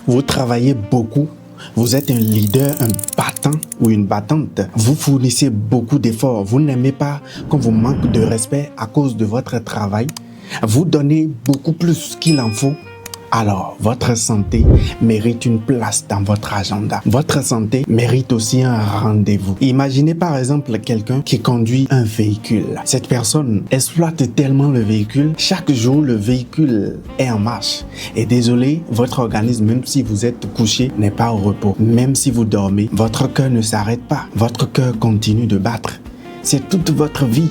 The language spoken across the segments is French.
Vous travaillez beaucoup. Vous êtes un leader, un battant ou une battante. Vous fournissez beaucoup d'efforts. Vous n'aimez pas qu'on vous manque de respect à cause de votre travail. Vous donnez beaucoup plus qu'il en faut. Alors, votre santé mérite une place dans votre agenda. Votre santé mérite aussi un rendez-vous. Imaginez par exemple quelqu'un qui conduit un véhicule. Cette personne exploite tellement le véhicule. Chaque jour, le véhicule est en marche. Et désolé, votre organisme, même si vous êtes couché, n'est pas au repos. Même si vous dormez, votre cœur ne s'arrête pas. Votre cœur continue de battre. C'est toute votre vie.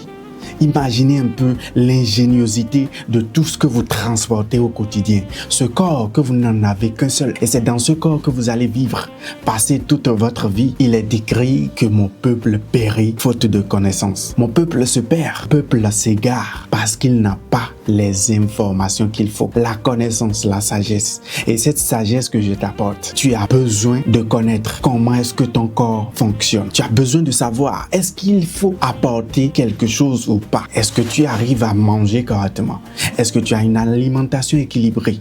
Imaginez un peu l'ingéniosité de tout ce que vous transportez au quotidien. Ce corps que vous n'en avez qu'un seul. Et c'est dans ce corps que vous allez vivre, passer toute votre vie. Il est décrit que mon peuple périt faute de connaissance. Mon peuple se perd, mon peuple s'égare parce qu'il n'a pas les informations qu'il faut. La connaissance, la sagesse. Et cette sagesse que je t'apporte, tu as besoin de connaître comment est-ce que ton corps fonctionne. Tu as besoin de savoir, est-ce qu'il faut apporter quelque chose ou pas? Est-ce que tu arrives à manger correctement? Est-ce que tu as une alimentation équilibrée?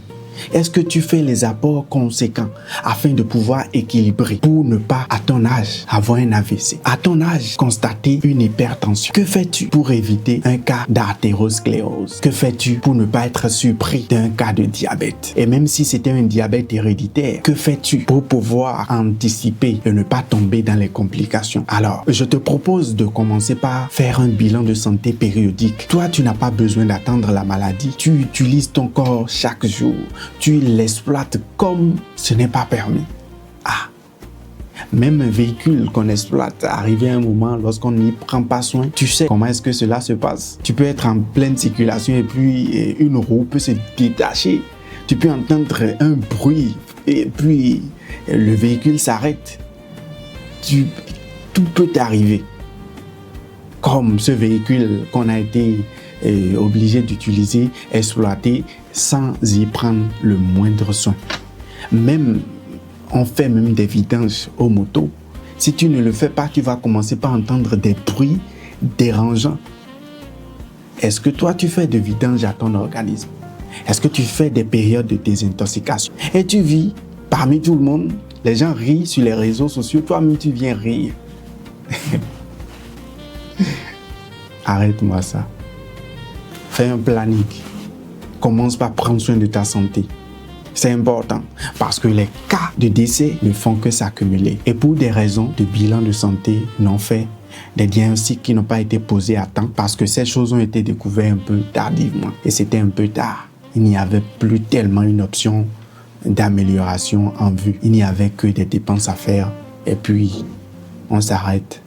Est-ce que tu fais les apports conséquents afin de pouvoir équilibrer pour ne pas, à ton âge, avoir un AVC? À ton âge, constater une hypertension? Que fais-tu pour éviter un cas d'artérosclérose? Que fais-tu pour ne pas être surpris d'un cas de diabète? Et même si c'était un diabète héréditaire, que fais-tu pour pouvoir anticiper et ne pas tomber dans les complications? Alors, je te propose de commencer par faire un bilan de santé périodique. Toi, tu n'as pas besoin d'attendre la maladie. Tu utilises ton corps chaque jour. Tu l'exploites comme ce n'est pas permis. Même un véhicule qu'on exploite, arrivé à un moment, lorsqu'on n'y prend pas soin, tu sais comment est-ce que cela se passe. Tu peux être en pleine circulation et puis une roue peut se détacher. Tu peux entendre un bruit et puis le véhicule s'arrête. Tout peut arriver. Comme ce véhicule qu'on a été obligé d'utiliser, exploiter, sans y prendre le moindre soin. On fait même des vidanges aux motos. Si tu ne le fais pas, tu vas commencer par entendre des bruits dérangeants. Est-ce que toi, tu fais des vidanges à ton organisme? Est-ce que tu fais des périodes de désintoxication? Et tu vis parmi tout le monde. Les gens rient sur les réseaux sociaux. Toi-même, tu viens rire. Arrête-moi ça. Fais un planning. Commence par prendre soin de ta santé. C'est important parce que les cas de décès ne font que s'accumuler. Et pour des raisons de bilan de santé non fait, des diagnostics qui n'ont pas été posés à temps parce que ces choses ont été découvertes un peu tardivement. Et c'était un peu tard. Il n'y avait plus tellement une option d'amélioration en vue. Il n'y avait que des dépenses à faire. Et puis, on s'arrête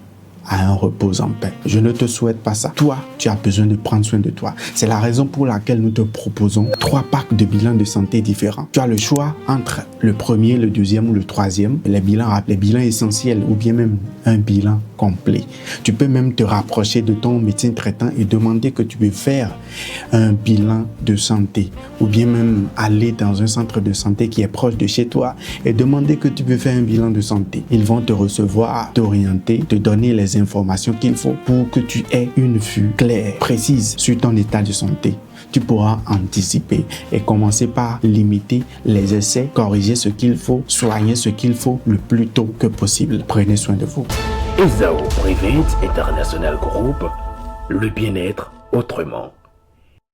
à un repos en paix. Je ne te souhaite pas ça. Toi, tu as besoin de prendre soin de toi. C'est la raison pour laquelle nous te proposons 3 packs de bilans de santé différents. Tu as le choix entre le premier, le deuxième ou le troisième. Les bilans essentiels ou bien même un bilan complet. Tu peux même te rapprocher de ton médecin traitant et demander que tu veux faire un bilan de santé ou bien même aller dans un centre de santé qui est proche de chez toi et demander que tu veux faire un bilan de santé. Ils vont te recevoir, t'orienter, te donner les informations qu'il faut pour que tu aies une vue claire, précise sur ton état de santé. Tu pourras anticiper et commencer par limiter les essais, corriger ce qu'il faut, soigner ce qu'il faut le plus tôt que possible. Prenez soin de vous. Ezao Prevent International Group, le bien-être autrement.